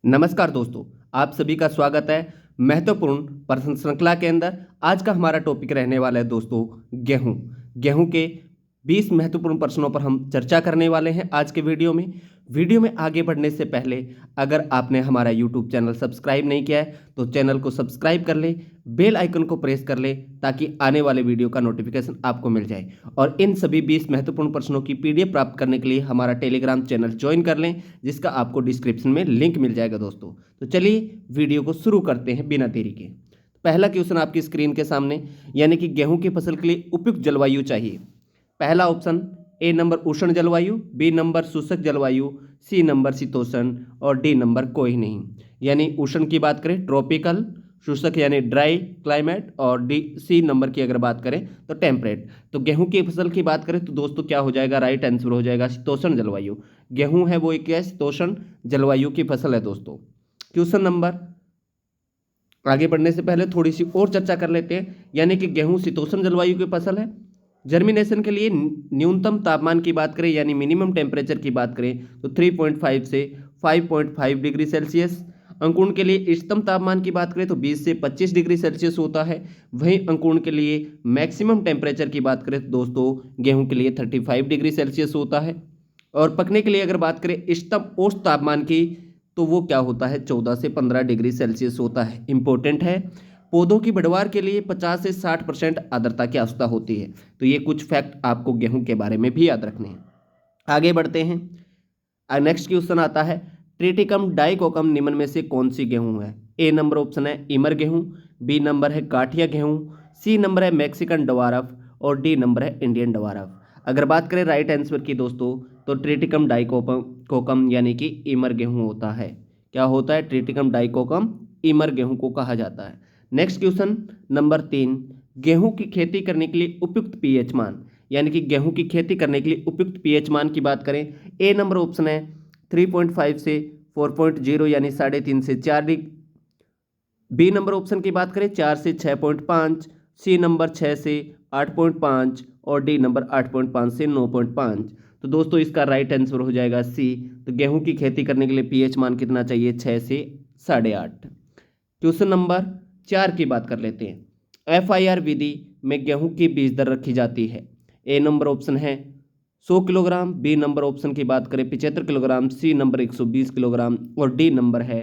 नमस्कार दोस्तों, आप सभी का स्वागत है महत्वपूर्ण प्रश्न श्रृंखला के अंदर। आज का हमारा टॉपिक रहने वाला है दोस्तों गेहूं। गेहूं के 20 महत्वपूर्ण प्रश्नों पर हम चर्चा करने वाले हैं आज के वीडियो में। वीडियो में आगे बढ़ने से पहले अगर आपने हमारा यूट्यूब चैनल सब्सक्राइब नहीं किया है तो चैनल को सब्सक्राइब कर ले, बेल आइकन को प्रेस कर ले ताकि आने वाले वीडियो का नोटिफिकेशन आपको मिल जाए। और इन सभी 20 महत्वपूर्ण प्रश्नों की पीडीएफ प्राप्त करने के लिए हमारा टेलीग्राम चैनल ज्वाइन कर लें, जिसका आपको डिस्क्रिप्शन में लिंक मिल जाएगा दोस्तों। तो चलिए वीडियो को शुरू करते हैं बिना देरी के। पहला क्वेश्चन आपकी स्क्रीन के सामने, यानी कि गेहूं की फसल के लिए उपयुक्त जलवायु चाहिए। पहला ऑप्शन ए नंबर उष्ण जलवायु, बी नंबर शुष्क जलवायु, सी नंबर शीतोष्ण और डी नंबर कोई नहीं। यानी उष्ण की बात करें ट्रॉपिकल, शुष्क यानी ड्राई क्लाइमेट, और डी सी नंबर की अगर बात करें तो टेम्परेट। तो गेहूं की फसल की बात करें तो दोस्तों क्या हो जाएगा, राइट आंसर हो जाएगा शीतोष्ण जलवायु। गेहूं है वो एक शीतोष्ण जलवायु की फसल है दोस्तों। क्वेश्चन नंबर, आगे बढ़ने से पहले थोड़ी सी और चर्चा कर लेते हैं। यानी कि गेहूं शीतोष्ण जलवायु की फसल है। जर्मिनेशन के लिए न्यूनतम तापमान की बात करें यानी मिनिमम टेम्परेचर की बात करें तो 3.5 से 5.5 डिग्री सेल्सियस। अंकुरण के लिए इष्टतम तापमान की बात करें तो 20 से 25 डिग्री सेल्सियस होता है। वहीं अंकुरण के लिए मैक्सिमम टेम्परेचर की बात करें तो दोस्तों गेहूं के लिए 35 डिग्री सेल्सियस होता है। और पकने के लिए अगर बात करें इष्टतम औसत तापमान की तो वो क्या होता है, 14 से 15 डिग्री सेल्सियस होता है। इंपॉर्टेंट है। पौधों की बढ़वार के लिए 50 से 60% आर्द्रता की आवश्यकता होती है। तो ये कुछ फैक्ट आपको गेहूं के बारे में भी याद रखने हैं। आगे बढ़ते हैं। नेक्स्ट क्वेश्चन आता है, ट्रिटिकम डाइकोकम निम्न में से कौन सी गेहूं है। ए नंबर ऑप्शन है इमर गेहूं, बी नंबर है काठिया गेहूं, सी नंबर है मैक्सिकन डवारफ और डी नंबर है इंडियन डवारफ। अगर बात करें राइट आंसर की दोस्तों तो ट्रिटिकम डाइकोकम यानी कि इमर गेहूं होता है। क्या होता है, ट्रिटिकम डाइकोकम इमर गेहूं को कहा जाता है। नेक्स्ट क्वेश्चन नंबर 3, गेहूं की खेती करने के लिए उपयुक्त पीएच मान। यानी कि गेहूं की खेती करने के लिए उपयुक्त पीएच मान की बात करें, ए नंबर ऑप्शन है 3.5 से 4.0 यानी 3.5 से 4 डिग्री। बी नंबर ऑप्शन की बात करें 4 से 6.5, सी नंबर 6 से 8.5 और डी नंबर 8.5 से 9.5। तो दोस्तों इसका राइट आंसर हो जाएगा सी। तो गेहूं की खेती करने के लिए पीएच मान कितना चाहिए, 6 से 8.5। क्वेश्चन नंबर 4 की बात कर लेते हैं। एफआईआर विधि में गेहूं की बीज दर रखी जाती है। ए नंबर ऑप्शन है 100 किलोग्राम, बी नंबर ऑप्शन की बात करें 75 किलोग्राम, सी नंबर 120 किलोग्राम और डी नंबर है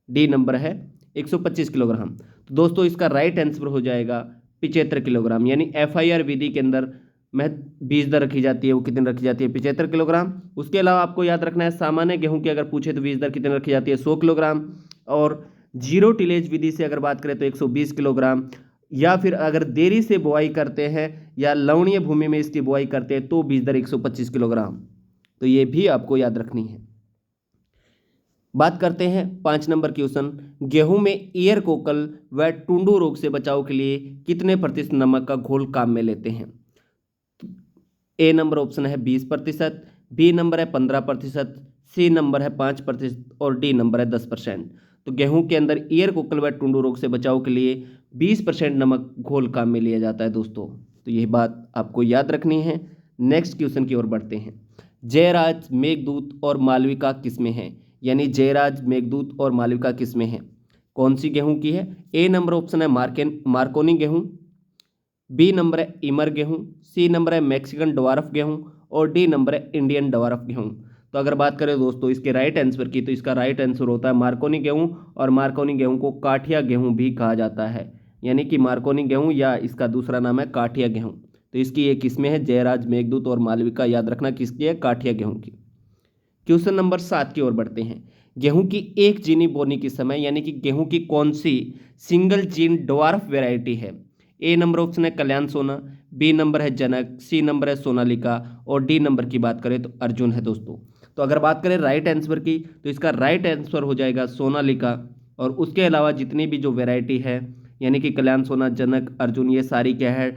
125 किलोग्राम। तो दोस्तों इसका राइट आंसर हो जाएगा 75 किलोग्राम। यानी एफआईआर विधि के अंदर बीज दर रखी जाती है, वो कितनी रखी जाती है, 75 किलोग्राम। उसके अलावा आपको याद रखना है सामान्य गेहूं की अगर पूछे तो बीज दर कितनी रखी जाती है, 100 किलोग्राम। और जीरो टिलेज विधि से अगर बात करें तो 120 किलोग्राम। या फिर अगर देरी से बुआई करते हैं या लवणीय भूमि में इसकी बुआई करते हैं तो बीज दर 125 किलोग्राम। तो ये भी आपको याद रखनी है। बात करते हैं 5 नंबर क्वेश्चन, गेहूं में ईयर कोकल व टुंडू रोग से बचाव के लिए कितने प्रतिशत नमक का घोल काम में लेते हैं। ए नंबर ऑप्शन है 20%, बी नंबर है 15%, सी नंबर है 5% और डी नंबर है 10%। तो गेहूं के अंदर ईयर कोकल व टुंडू रोग से बचाव के लिए 20% नमक घोल काम में लिया जाता है दोस्तों। तो यह बात आपको याद रखनी है। नेक्स्ट क्वेश्चन की ओर बढ़ते हैं। जयराज, मेघदूत और मालविका किस्में हैं। यानी जयराज, मेघदूत और मालविका किस्में हैं, कौन सी गेहूं की है। ए नंबर ऑप्शन है मार्कोनी गेहूं, बी नंबर है इमर गेहूं, सी नंबर है मैक्सिकन डवार्फ गेहूं और डी नंबर है इंडियन डवार्फ गेहूं। तो अगर बात करें दोस्तों इसके राइट आंसर की तो इसका राइट आंसर होता है मार्कोनी गेहूं। और मार्कोनी गेहूं को काठिया गेहूं भी कहा जाता है। यानी कि मार्कोनी गेहूं या इसका दूसरा नाम है काठिया गेहूं। तो इसकी ये किस्में हैं जयराज, मेघदूत और मालविका। याद रखना किसकी है, काठिया गेहूं की। क्वेश्चन नंबर 7 की ओर बढ़ते हैं। गेहूं की एक जीनी बोनी की समय, यानी कि गेहूं की कौन सी सिंगल जीन डवार्फ वेराइटी है। ए नंबर ऑप्शन है कल्याण सोना, बी नंबर है जनक, सी नंबर है सोनालिका और डी नंबर की बात करें तो अर्जुन है दोस्तों। तो अगर बात करें राइट आंसर की तो इसका राइट आंसर हो जाएगा सोनालिका। और उसके अलावा जितनी भी जो वेराइटी है यानी कि कल्याण सोना, जनक, अर्जुन, ये सारी क्या है,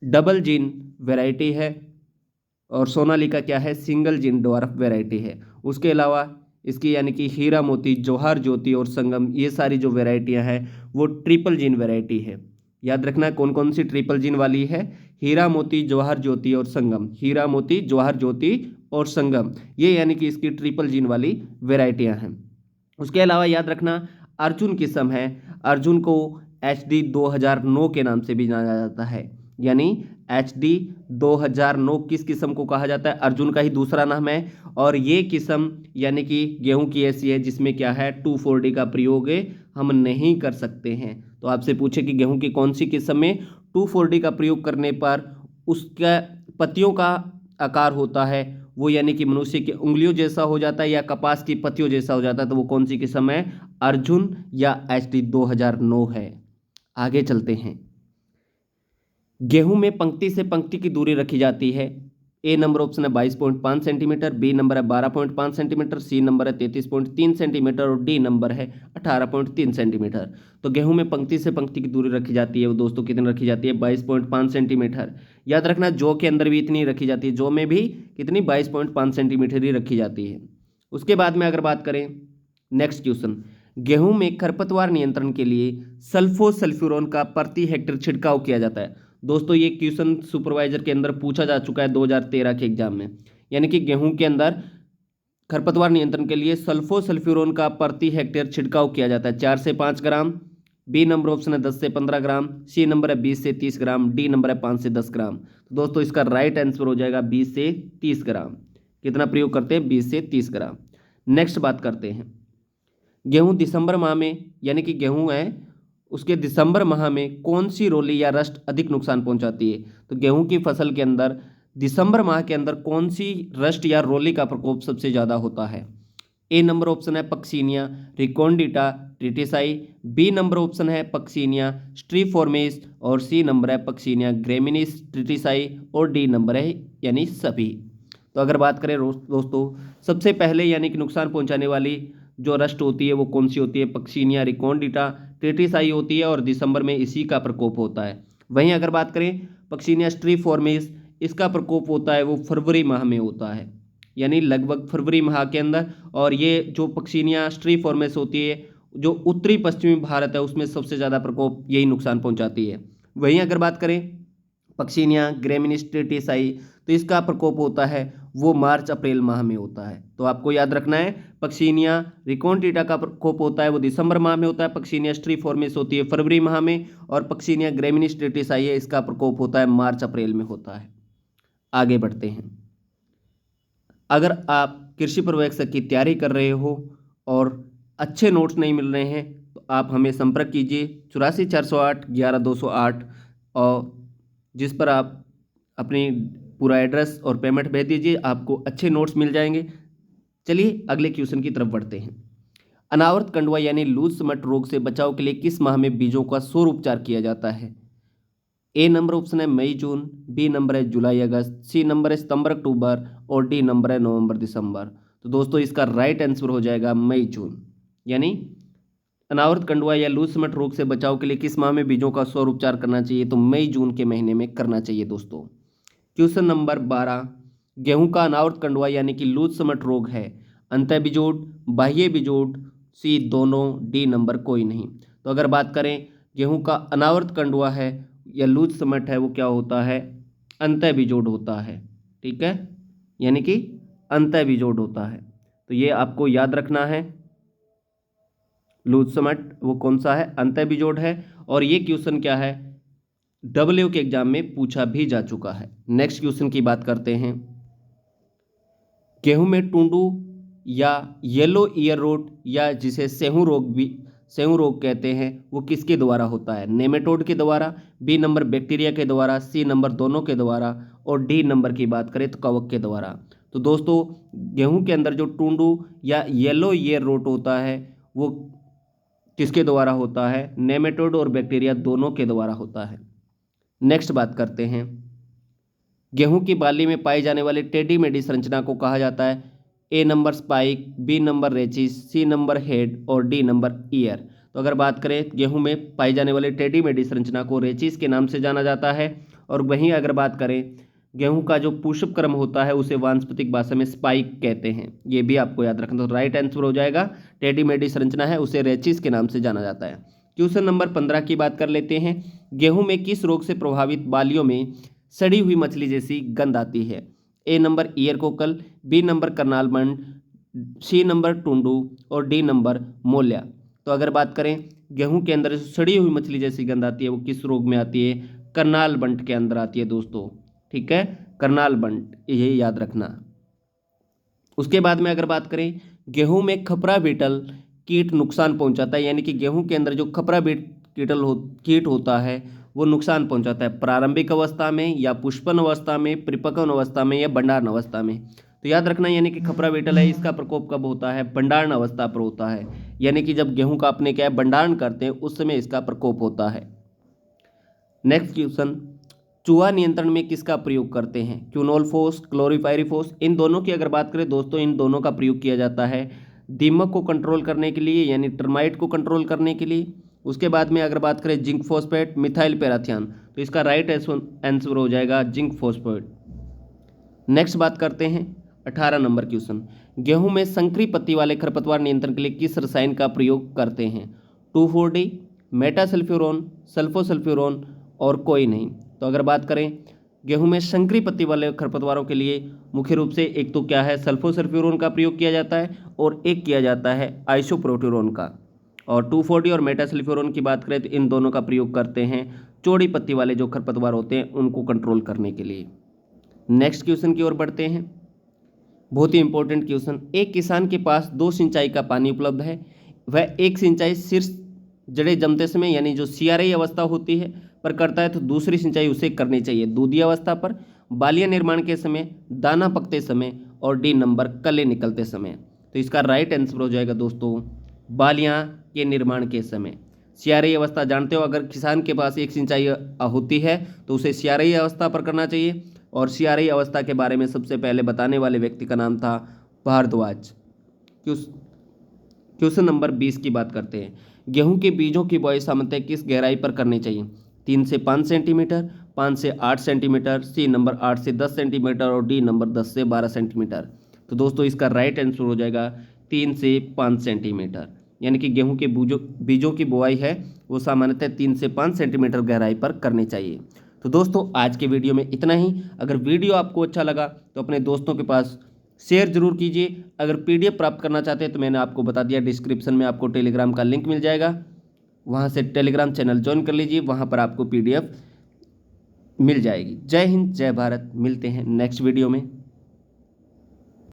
डबल जीन वेराइटी है। और सोनालिका क्या है, सिंगल जीन डवार्फ वेराइटी है। उसके अलावा इसकी यानी कि हीरा मोती, जौहर ज्योति और संगम, ये सारी जो वेराइटियां हैं वो ट्रिपल जीन वेराइटी है। याद रखना कौन कौन सी ट्रिपल जीन वाली है, हीरा मोती, जौहर ज्योति और संगम। हीरा मोती, जौहर ज्योति और संगम, ये यानी कि इसकी ट्रिपल जीन वाली वेराइटियां हैं। उसके अलावा याद रखना अर्जुन किस्म है, अर्जुन को HD 2009 के नाम से भी जाना जाता है। यानी HD 2009 किस किस्म को कहा जाता है? अर्जुन का ही दूसरा नाम है। और ये किस्म यानी कि गेहूं की ऐसी है जिसमें क्या है, 2,4-D का प्रयोग हम नहीं कर सकते हैं। तो आपसे पूछे कि गेहूं की कौन सी किस्म में 2,4-D का प्रयोग करने पर उसका पत्तियों का आकार होता है वो यानी कि मनुष्य की उंगलियों जैसा हो जाता है या कपास की पत्तियों जैसा हो जाता है, तो वो कौन सी किस्म है? अर्जुन या HD 2009 है। आगे चलते हैं। गेहूं में पंक्ति से पंक्ति की दूरी रखी जाती है। ए नंबर ऑप्शन है 22.5 सेंटीमीटर, बी नंबर है 12.5 सेंटीमीटर, सी नंबर है 33.3 सेंटीमीटर और डी नंबर है 18.3 सेंटीमीटर। तो गेहूं में पंक्ति से पंक्ति की दूरी रखी जाती है वो दोस्तों कितनी रखी जाती है? 22.5 सेंटीमीटर। याद रखना जौ के अंदर भी इतनी रखी जाती है, जौ में भी कितनी? 22.5 सेंटीमीटर ही रखी जाती है। उसके बाद में अगर बात करें नेक्स्ट क्वेश्चन, गेहूं में खरपतवार नियंत्रण के लिए सल्फोसल्फ्यूरोन का प्रति हेक्टेयर छिड़काव किया जाता है। दोस्तों ये क्वेश्चन सुपरवाइजर के अंदर पूछा जा चुका है 2013 के एग्जाम में। यानी कि गेहूं के अंदर खरपतवार नियंत्रण के लिए सल्फोसल्फ्यूरोन का प्रति हेक्टेयर छिड़काव किया जाता है 4 से 5 ग्राम। बी नंबर ऑप्शन है 10 से 15 ग्राम, सी नंबर है 20 से 30 ग्राम, डी नंबर है 5 से 10 ग्राम। तो दोस्तों इसका राइट आंसर हो जाएगा 20 से 30 ग्राम। कितना प्रयोग करते हैं? 20 से 30 ग्राम। नेक्स्ट बात करते हैं, गेहूं दिसंबर माह में यानी कि गेहूं है उसके दिसंबर माह में कौन सी रोली या रस्ट अधिक नुकसान पहुंचाती है? तो गेहूं की फसल के अंदर दिसंबर माह के अंदर कौन सी रस्ट या रोली का प्रकोप सबसे ज़्यादा होता है? ए नंबर ऑप्शन है Puccinia रिकोन्डिटा tritici, B number option है पक्सीनिया स्ट्रीफॉर्मिस और सी नंबर है पक्सीनिया ग्रेमिनिस ट्रिटिसाई और डी नंबर है यानी सभी। तो अगर बात करें दोस्तों सबसे पहले यानी कि नुकसान पहुंचाने वाली जो रस्ट होती है वो कौन सी होती है? पक्सीनिया रिकोन्डिटा ट्रिटिसाई होती है और दिसंबर में इसी का प्रकोप होता है। वहीं अगर बात करें पक्सीनिया स्ट्रीफॉर्मिस, इसका प्रकोप होता है वो फरवरी माह में होता है, यानी लगभग फरवरी माह के अंदर। और ये जो पक्सीनिया स्ट्रीफॉर्मिस होती है जो उत्तरी पश्चिमी भारत है उसमें सबसे ज़्यादा प्रकोप यही नुकसान पहुंचाती है। वहीं अगर बात करें पक्सीनिया ग्रेमिनिस ट्रिटिसाई तो इसका प्रकोप होता है वो मार्च अप्रैल माह में होता है। तो आपको याद रखना है पक्सीनिया रिकोन्टिटा का प्रकोप होता है वो दिसंबर माह में होता है, पक्सीनिया स्ट्रीफॉर्मिस होती है फरवरी माह में और पक्सीनिया ग्रेमिनिस ट्रिटिसाई है इसका प्रकोप होता है मार्च अप्रैल में होता है। आगे बढ़ते हैं। अगर आप कृषि पर्यवेक्षक की तैयारी कर रहे हो और अच्छे नोट्स नहीं मिल रहे हैं तो आप हमें संपर्क कीजिए 84,408,11,208 और जिस पर आप अपनी पूरा एड्रेस और पेमेंट भेज दीजिए, आपको अच्छे नोट्स मिल जाएंगे। चलिए अगले क्वेश्चन की तरफ बढ़ते हैं। अनावर्त कंडुआ यानी लूज स्मट रोग से बचाव के लिए किस माह में बीजों का सौर उपचार किया जाता है? ए नंबर ऑप्शन है मई जून, बी नंबर है जुलाई अगस्त, सी नंबर है सितंबर अक्टूबर और डी नंबर है नवंबर दिसंबर। तो दोस्तों इसका राइट आंसर हो जाएगा मई जून। यानी अनावर्त कंडुआ या लूज स्मट रोग से बचाव के लिए किस माह में बीजों का सौर उपचार करना चाहिए? तो मई जून के महीने में करना चाहिए दोस्तों। क्वेश्चन नंबर 12, गेहूं का अनावर्त कंडुआ यानी कि लूज स्मट रोग है अंतः बीजोट, बाह्य बीजोट, सी दोनों, डी नंबर कोई नहीं। तो अगर बात करें गेहूं का अनावर्त कंडुआ है या लूज स्मट है वो क्या होता है? अंतः बीजोट होता है। ठीक है, यानी कि अंतः बीजोट होता है। तो ये आपको याद रखना है, लूज स्मट वो कौन सा है? अंतः बीजोट है। और ये क्वेश्चन क्या है डब्ल्यू के एग्जाम में पूछा भी जा चुका है। नेक्स्ट क्वेश्चन की बात करते हैं। गेहूं में टुंडू या येलो ईयर रोट या जिसे सेहू रोग कहते हैं वो किसके द्वारा होता है? नेमेटोड के द्वारा, बी नंबर बैक्टीरिया के द्वारा, सी नंबर दोनों के द्वारा और डी नंबर की बात करें तो कवक के द्वारा। तो दोस्तों गेहूं के अंदर जो टुंडू या येलो ईयर रोट होता है वो किसके द्वारा होता है? नेमेटोड और बैक्टीरिया दोनों के द्वारा होता है। नेक्स्ट बात करते हैं। गेहूं की बाली में पाई जाने वाली टेढ़ी मेढ़ी संरचना को कहा जाता है A number spike, B number rachis, C number head और डी नंबर ईयर। तो अगर बात करें गेहूं में पाई जाने वाली टेढ़ी मेढ़ी संरचना को रेचिस के नाम से जाना जाता है। और वहीं अगर बात करें गेहूं का जो पुष्प क्रम होता है उसे वानस्पतिक भाषा में स्पाइक कहते हैं। ये भी आपको याद रखना। तो राइट आंसर हो जाएगा टेढ़ी मेढ़ी संरचना है उसे रेचिस के नाम से जाना जाता है। क्वेश्चन नंबर 15 की बात कर लेते हैं। गेहूं में किस रोग से प्रभावित बालियों में सड़ी हुई मछली जैसी गंध आती है? A number ear cockle, B number Karnal मंड, सी नंबर टुंडू और डी नंबर मोल्या। तो अगर बात करें गेहूं के अंदर जो सड़ी हुई मछली जैसी गंध आती है वो किस रोग में आती है? करनाल बंट के अंदर आती है दोस्तों, ठीक है, करनाल बंट, ये याद रखना। उसके बाद में अगर बात करें गेहूं में खपरा बीटल कीट नुकसान पहुंचाता है, यानी कि गेहूं के अंदर जो खपरा बीट कीट होता है वो नुकसान पहुंचाता है प्रारंभिक अवस्था में या पुष्पन अवस्था में, परिपक्वन अवस्था में या भंडारण अवस्था में। तो याद रखना, यानी कि खपरा बीटल है, इसका प्रकोप कब होता है? भंडारण अवस्था पर होता है, यानी कि जब गेहूं का अपने क्या है भंडारण करते हैं उस समय इसका प्रकोप होता है। नेक्स्ट क्वेश्चन, चूहा नियंत्रण में किसका प्रयोग करते हैं? क्यूनोलफोस, क्लोरीपाइरीफोस। इन दोनों की अगर बात करें दोस्तों, इन दोनों का प्रयोग किया जाता है दीमक को कंट्रोल करने के लिए, यानी टर्माइट को कंट्रोल करने के लिए। उसके बाद में अगर बात करें जिंक फॉस्फेट, मिथाइल पैराथियन, तो इसका राइट आंसर हो जाएगा जिंक फॉस्फेट। नेक्स्ट बात करते हैं 18 नंबर क्वेश्चन, गेहूं में संकरी पत्ती वाले खरपतवार नियंत्रण के लिए किस रसायन का प्रयोग करते हैं? 2,4-D, मेटासल्फ्यूरोन, सल्फोसल्फ्यूरोन और कोई नहीं। तो अगर बात करें गेहूं में संकरी पत्ती वाले खरपतवारों के लिए मुख्य रूप से एक तो क्या है सल्फोसल्फ्यूरोन का प्रयोग किया जाता है और एक किया जाता है आइसोप्रोट्यूरोन का। और 2,4-D और मेटासल्फ्यूरोन की बात करें तो इन दोनों का प्रयोग करते हैं चौड़ी पत्ती वाले जो खरपतवार होते हैं उनको कंट्रोल करने के लिए। नेक्स्ट क्वेश्चन की ओर बढ़ते हैं, बहुत ही इंपॉर्टेंट क्वेश्चन। एक किसान के पास 2 सिंचाई का पानी उपलब्ध है, वह एक सिंचाई शीर्ष जड़ें जमते समय यानी जो CRI अवस्था होती है पर करता है, तो दूसरी सिंचाई उसे करनी चाहिए दूधी अवस्था पर, बालियां निर्माण के समय, दाना पकते समय और डी नंबर कले निकलते समय। तो इसका राइट आंसर हो जाएगा दोस्तों बालियां के निर्माण के समय। CRI अवस्था जानते हो, अगर किसान के पास एक सिंचाई होती है तो उसे CRI अवस्था पर करना चाहिए। और CRI अवस्था के बारे में सबसे पहले बताने वाले व्यक्ति का नाम था भारद्वाज। क्वेश्चन नंबर 20 की बात करते हैं, गेहूं के बीजों की बुआई सामान्यतः किस गहराई पर करनी चाहिए? 3 से 5 सेंटीमीटर, 5 से 8 सेंटीमीटर, सी नंबर 8 से 10 सेंटीमीटर और डी नंबर 10 से 12 सेंटीमीटर। तो दोस्तों इसका राइट आंसर हो जाएगा 3 से 5 सेंटीमीटर, यानी कि गेहूं के बीजों की बुआई है वो सामान्यतः 3 से 5 सेंटीमीटर गहराई पर करनी चाहिए। तो दोस्तों आज के वीडियो में इतना ही। अगर वीडियो आपको अच्छा लगा तो अपने दोस्तों के पास शेयर जरूर कीजिए। अगर PDF प्राप्त करना चाहते हैं तो मैंने आपको बता दिया, डिस्क्रिप्शन में आपको टेलीग्राम का लिंक मिल जाएगा, वहाँ से टेलीग्राम चैनल ज्वाइन कर लीजिए, वहाँ पर आपको PDF मिल जाएगी। जय हिंद, जय भारत, मिलते हैं नेक्स्ट वीडियो में।